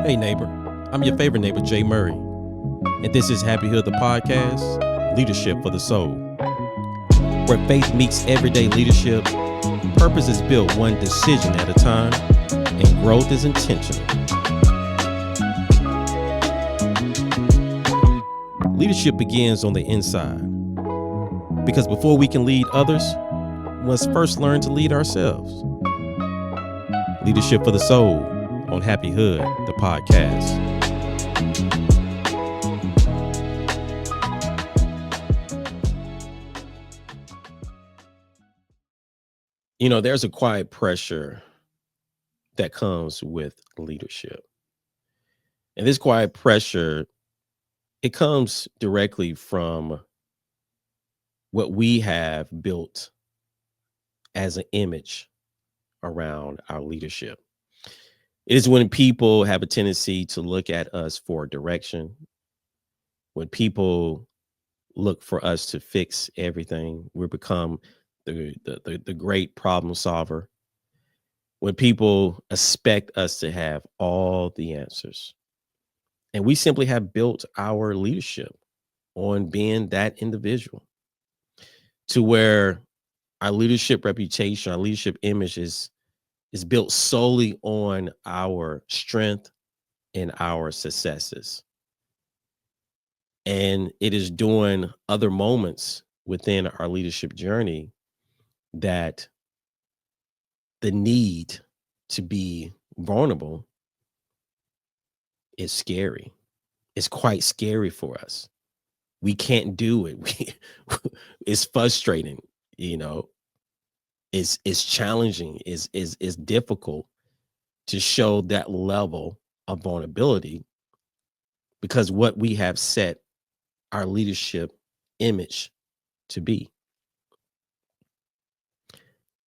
Hey, neighbor. I'm your favorite neighbor, Jay Murray. And this is Happy Hood, the podcast, Leadership for the Soul, where faith meets everyday leadership, purpose is built one decision at a time, and growth is intentional. Leadership begins on the inside, because before we can lead others, we must first learn to lead ourselves. Leadership for the Soul on Happy Hood, the podcast. You know, there's a quiet pressure that comes with leadership. And this quiet pressure, it comes directly from what we have built as an image around our leadership. It is when people have a tendency to look at us for direction, when people look for us to fix everything, we become the great problem solver. When people expect us to have all the answers. And we simply have built our leadership on being that individual to where our leadership reputation, our leadership image is built solely on our strength and our successes. And it is during other moments within our leadership journey that the need to be vulnerable is scary. It's quite scary for us. We can't do it. It's frustrating, you know. It's challenging, is difficult to show that level of vulnerability because what we have set our leadership image to be.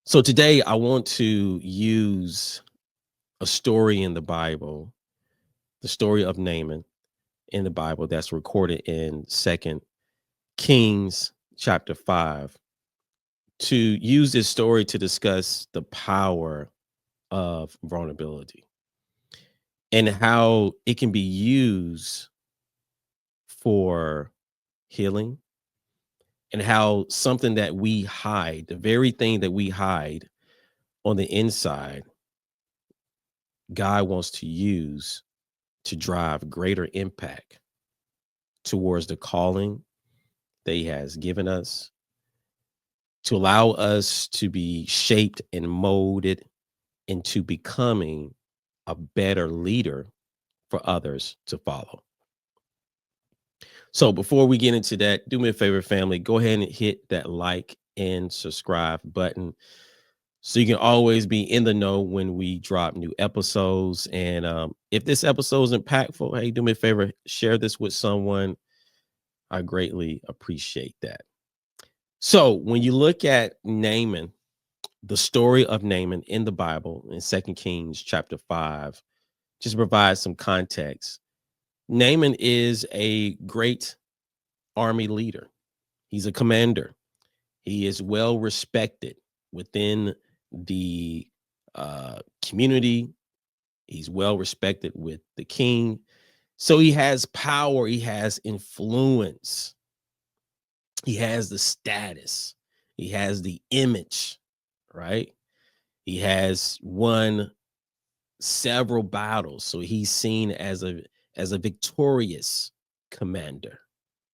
So today I want to use a story in the Bible, the story of Naaman in the Bible that's recorded in Second Kings chapter 5, to use this story to discuss the power of vulnerability and how it can be used for healing, and how something that we hide, the very thing that we hide on the inside, God wants to use to drive greater impact towards the calling that he has given us, to allow us to be shaped and molded into becoming a better leader for others to follow. So before we get into that, do me a favor, family, go ahead and hit that like and subscribe button so you can always be in the know when we drop new episodes. And if this episode is impactful, hey, do me a favor, share this with someone. I greatly appreciate that. So when you look at Naaman, the story of Naaman in the Bible in Second Kings chapter 5, just to provide some context, Naaman is a great army leader. He's a commander. He is well respected within the community. He's well respected with the king. So he has power. He has influence. He has the status. He has the image, right? He has won several battles. So he's seen as a victorious commander.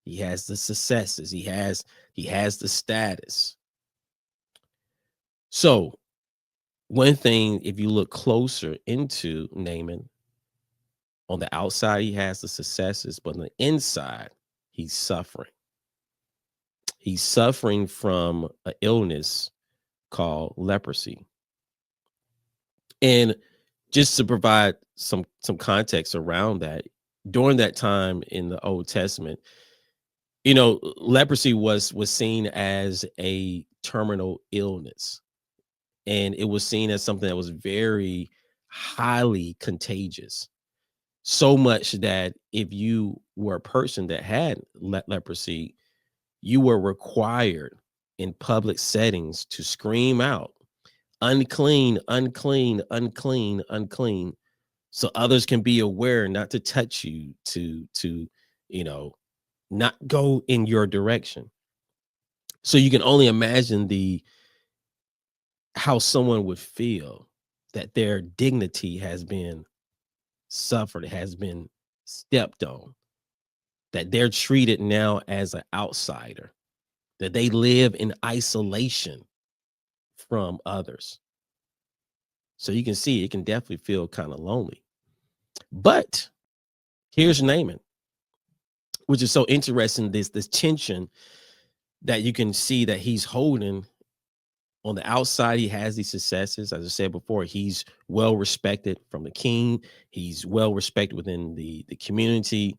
He has the successes. He has the status. So one thing, if you look closer into Naaman, on the outside, he has the successes, but on the inside, he's suffering. He's suffering from an illness called leprosy. And just to provide some context around that, during that time in the Old Testament, you know, leprosy was seen as a terminal illness, and it was seen as something that was very highly contagious. So much that if you were a person that had leprosy, you were required in public settings to scream out, unclean, unclean, unclean, unclean, so others can be aware not to touch you, to you know, not go in your direction. So you can only imagine the how someone would feel that their dignity has been suffered, has been stepped on, that they're treated now as an outsider, that they live in isolation from others. So you can see it can definitely feel kind of lonely. But here's Naaman, which is so interesting. This tension that you can see that he's holding. On the outside, he has these successes. As I said before, he's well respected from the king. He's well respected within the community.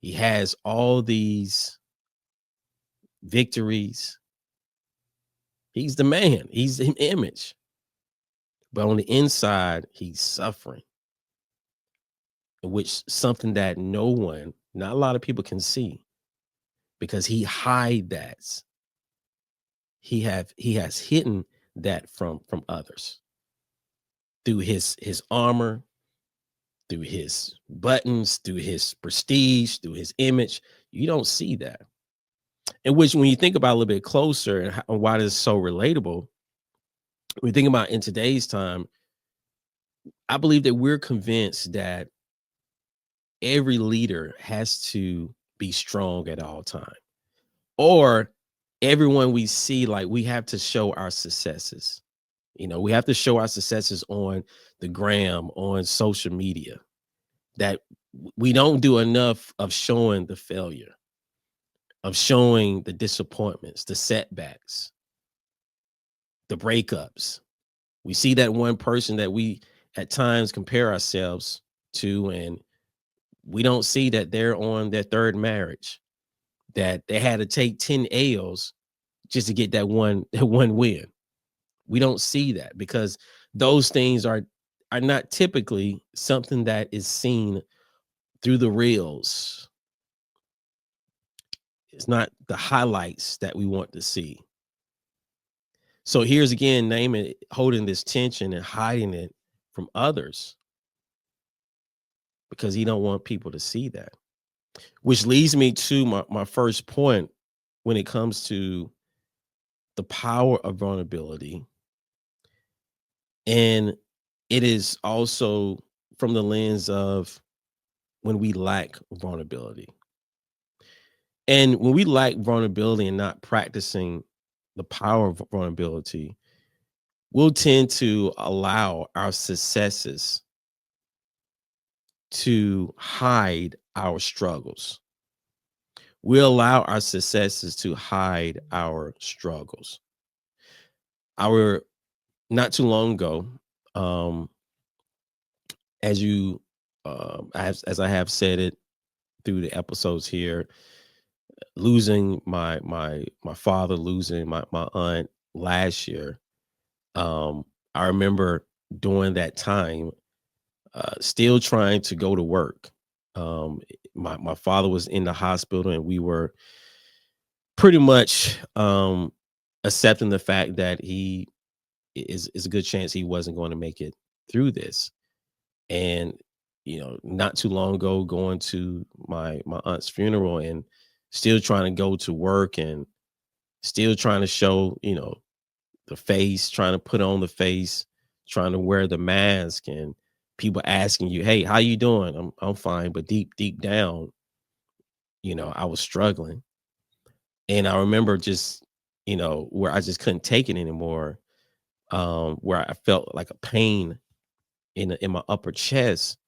He has all these victories. He's the man. He's the image. But on the inside, he's suffering, in which something that no one, not a lot of people can see, because he hide that. He has hidden that from others through his armor, through his buttons, through his prestige, through his image. You don't see that. In which, when you think about it a little bit closer and why this is so relatable, when you think about in today's time, I believe that we're convinced that every leader has to be strong at all time, or everyone we see, like, we have to show our successes. We have to show our successes on the gram, on social media, that we don't do enough of showing the failure, of showing the disappointments, the setbacks, the breakups. We see that one person that we at times compare ourselves to, and we don't see that they're on their third marriage, that they had to take 10 L's just to get that one win. We don't see that because those things are not typically something that is seen through the reels. It's not the highlights that we want to see. So here's again Naaman holding this tension and hiding it from others because he don't want people to see that. Which leads me to my first point when it comes to the power of vulnerability. And it is also from the lens of when we lack vulnerability. And when we lack vulnerability and not practicing the power of vulnerability, we'll tend to allow our successes to hide our struggles. We'll allow our successes to hide our struggles. Our Not too long ago, um, as you as I have said it through the episodes here, losing my father, losing my aunt last year. I remember during that time, still trying to go to work. My father was in the hospital, and we were pretty much accepting the fact that he is a good chance he wasn't going to make it through this. And not too long ago, going to my aunt's funeral and still trying to go to work and still trying to show the face, trying to put on the face, trying to wear the mask, and people asking you, "Hey, how you doing?" I'm fine, but deep down, I was struggling. And I remember just, where I just couldn't take it anymore, where I felt like a pain in my upper chest.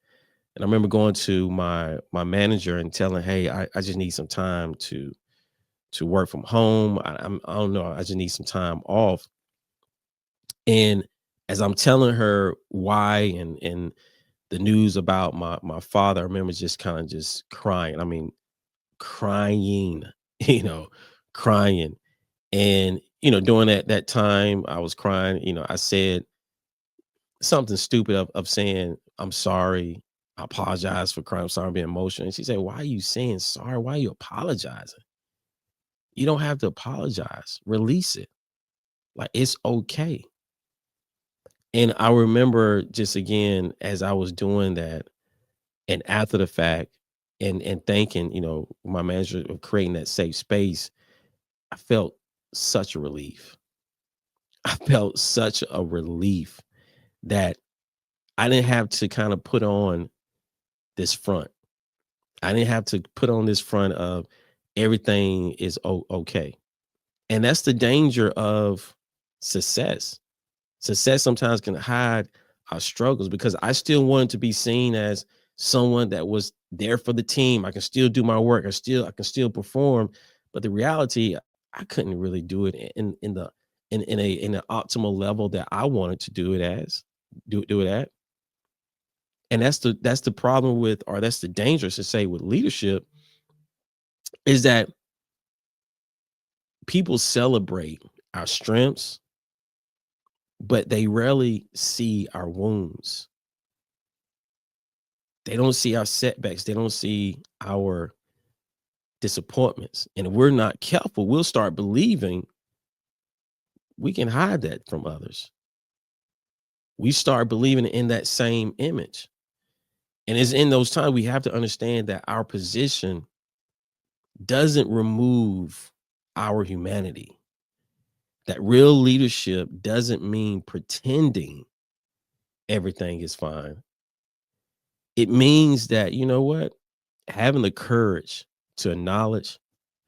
And I remember going to my manager and telling, "Hey, I just need some time to work from home. I don't know. I just need some time off." And as I'm telling her why and the news about my father, I remember just kind of just crying. I mean, crying, you know, crying. And during that time, I was crying. I said something stupid of saying, "I'm sorry. I apologize for crying. I'm sorry, I'm being emotional." And she said, "Why are you saying sorry? Why are you apologizing? You don't have to apologize. Release it. Like, it's okay." And I remember just again, as I was doing that, and after the fact, and thanking, my manager of creating that safe space, I felt such a relief. I felt such a relief that I didn't have to kind of put on this front. I didn't have to put on this front of everything is okay. And that's the danger of success. Success sometimes can hide our struggles because I still wanted to be seen as someone that was there for the team. I can still do my work. I can still perform. But the reality, I couldn't really do it in an optimal level that I wanted to do it as do it at. And that's the problem with, or that's the danger to say with leadership, is that people celebrate our strengths, but they rarely see our wounds. They don't see our setbacks. They don't see our disappointments. And if we're not careful, we'll start believing we can hide that from others. We start believing in that same image. And it's in those times we have to understand that our position doesn't remove our humanity. That real leadership doesn't mean pretending everything is fine. It means that, you know what? Having the courage to acknowledge,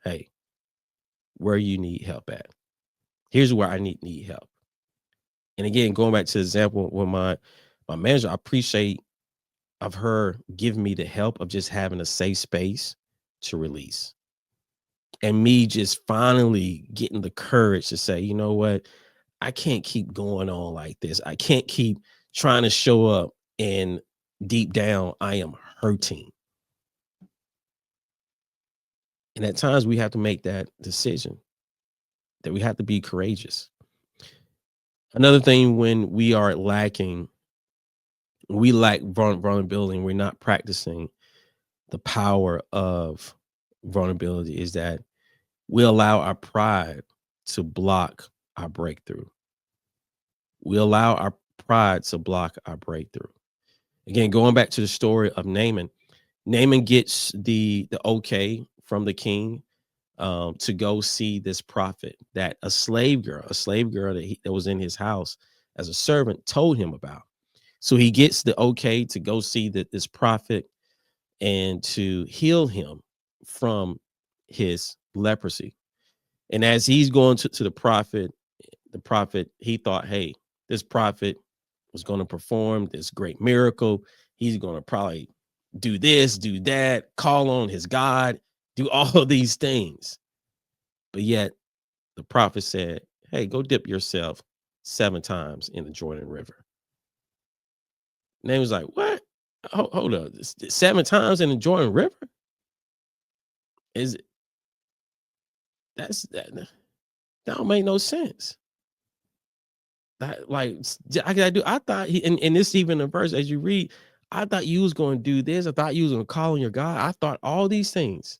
hey, where you need help at. Here's where I need help. And again, going back to the example with my manager, I appreciate of her giving me the help of just having a safe space to release. And me just finally getting the courage to say, you know what? I can't keep going on like this. I can't keep trying to show up and deep down I am hurting. And at times we have to make that decision that we have to be courageous. Another thing, when we are lacking, we lack vulnerability, and we're not practicing the power of vulnerability, is that we allow our pride to block our breakthrough. We allow our pride to block our breakthrough. Again, going back to the story of Naaman, Naaman gets the okay from the king, to go see this prophet that a slave girl that was in his house as a servant, told him about. So he gets the okay to go see this prophet and to heal him from his leprosy. And as he's going to the prophet, he thought, hey, this prophet was going to perform this great miracle. He's going to probably do this, do that, call on his God, do all of these things. But yet the prophet said, hey, go dip yourself 7 times in the Jordan River. And they was like, what? Hold up. 7 times in the Jordan River? Is it that don't make no sense. That like I gotta do. I thought and this even a verse as you read, I thought you was gonna do this. I thought you was gonna call on your God. I thought all these things.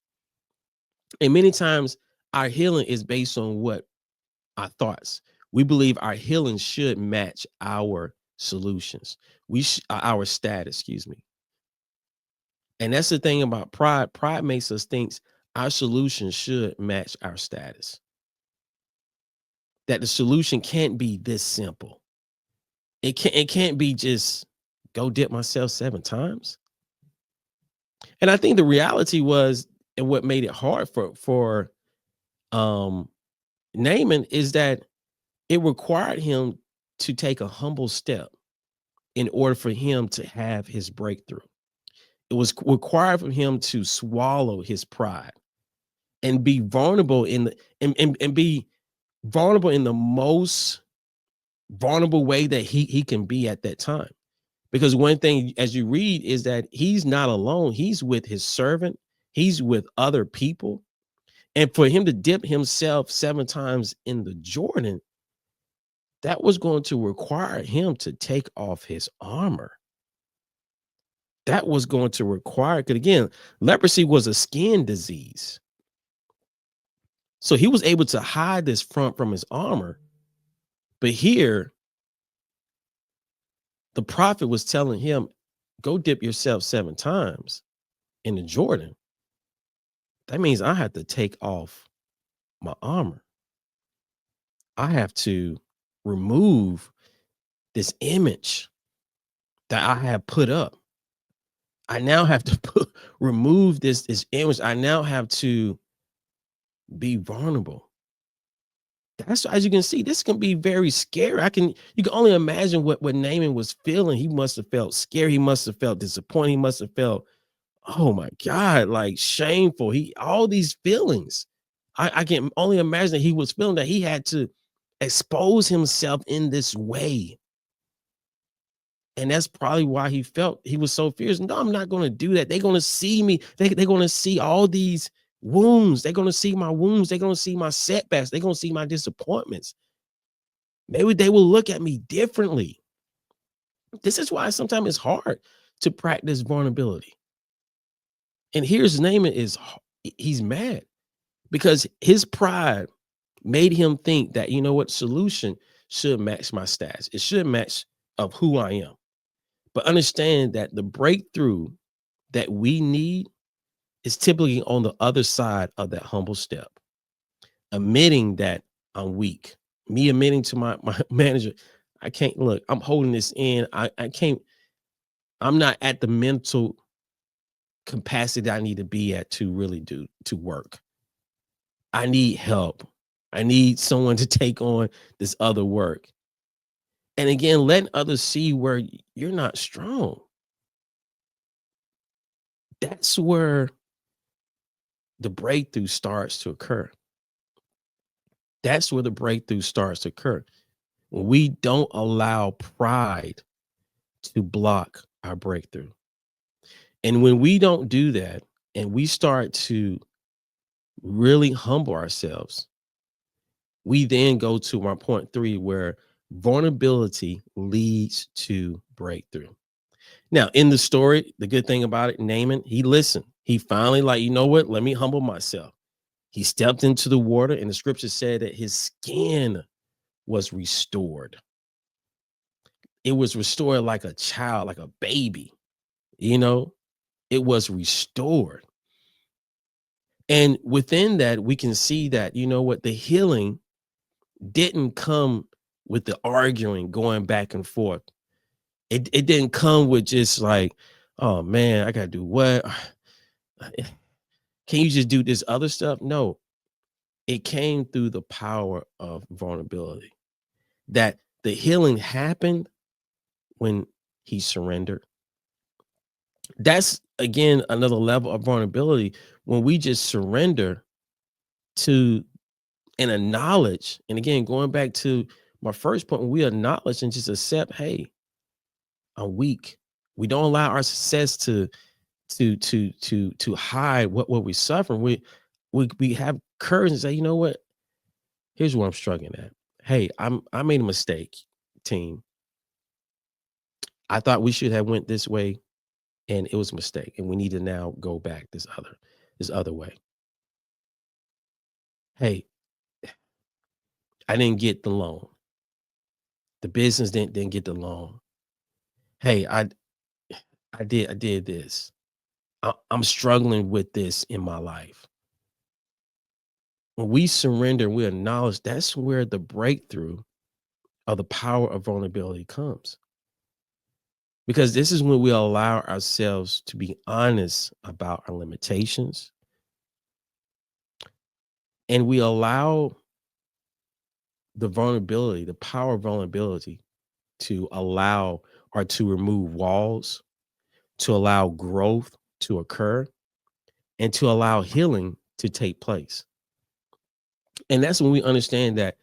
And many times our healing is based on what our thoughts. We believe our healing should match our solutions. Our status, excuse me. And that's the thing about pride. Pride makes us think our solution should match our status. That the solution can't be this simple. It can't be just go dip myself 7 times. And I think the reality was, and what made it hard for um Naaman, is that it required him to take a humble step in order for him to have his breakthrough. It was required for him to swallow his pride and be vulnerable in the and be vulnerable in the most vulnerable way that he can be at that time. Because one thing as you read is that he's not alone. He's with his servant, he's with other people. And for him to dip himself 7 times in the Jordan, that was going to require him to take off his armor. That was going to require, because again, leprosy was a skin disease. So he was able to hide this front from his armor. But here, The prophet was telling him, go dip yourself 7 times in the Jordan. That means I have to take off my armor. I have to remove this image that I have put up. I now have to remove this image. I now have to be vulnerable. That's, as you can see, this can be very scary. You can only imagine what Naaman was feeling. He must have felt scared. He must have felt disappointed. He must have felt, oh my God, like shameful. All these feelings. I can only imagine that he was feeling that he had to expose himself in this way. And that's probably why he was so fierce. No, I'm not going to do that. They're going to see me. They're going to see all these wounds. They're going to see my wounds. They're going to see my setbacks. They're going to see my disappointments. Maybe they will look at me differently. This is why sometimes it's hard to practice vulnerability. And here's Naaman he's mad because his pride made him think that, you know what, solution should match my stats. It should match of who I am. But understand that the breakthrough that we need is typically on the other side of that humble step, admitting that I'm weak. Me admitting to my manager, I can't look, I'm holding this in. I can't, I'm not at the mental capacity I need to be at to really do to work. I need help. I need someone to take on this other work. And again, letting others see where you're not strong. That's where the breakthrough starts to occur. That's where the breakthrough starts to occur. When we don't allow pride to block our breakthrough. And when we don't do that, and we start to really humble ourselves, we then go to our point 3, where vulnerability leads to breakthrough. Now, in the story, the good thing about it, Naaman, he listened. He finally, like, you know what? Let me humble myself. He stepped into the water, and the scripture said that his skin was restored. It was restored like a child, like a baby, you know, it was restored. And within that, we can see that, you know what, the healing didn't come with the arguing, going back and forth. It didn't come with just like, oh man, I gotta do what? Can you just do this other stuff? No, it came through the power of vulnerability. That the healing happened when he surrendered. That's again another level of vulnerability when we just surrender to and acknowledge. And again, going back to my first point, when we acknowledge and just accept, hey, I'm weak. We don't allow our success to hide what we're suffering. We have courage and say, you know what? Here's what I'm struggling at. Hey, I made a mistake, team. I thought we should have went this way, and it was a mistake, and we need to now go back this other way. Hey, I didn't get the loan. The business didn't get the loan. Hey, I did this. I'm struggling with this in my life. When we surrender, we acknowledge, that's where the breakthrough of the power of vulnerability comes. Because this is when we allow ourselves to be honest about our limitations, and we allow the vulnerability, the power of vulnerability, to allow or to remove walls, to allow growth to occur, and to allow healing to take place. And that's when we understand that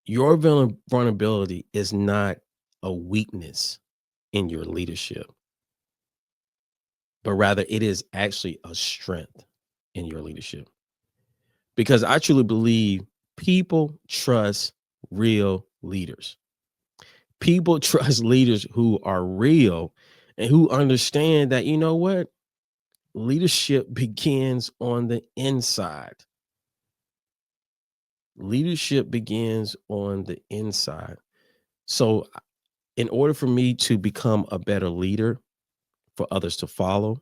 your vulnerability is not a weakness in your leadership, but rather it is actually a strength in your leadership. Because I truly believe people trust real leaders. People trust leaders who are real and who understand that, you know what? Leadership begins on the inside. Leadership begins on the inside. So in order for me to become a better leader for others to follow,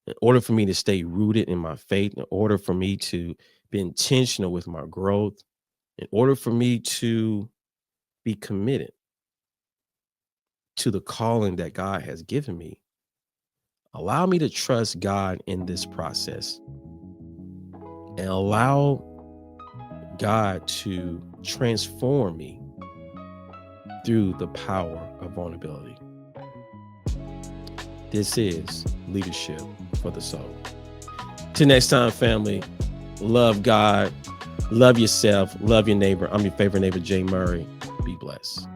in order for me to stay rooted in my faith, in order for me to be intentional with my growth, in order for me to be committed to the calling that God has given me, allow me to trust God in this process and allow God to transform me through the power of vulnerability. This is leadership for the soul. Till next time, family, love God, love yourself, love your neighbor. I'm your favorite neighbor, Jay Murray. Be blessed.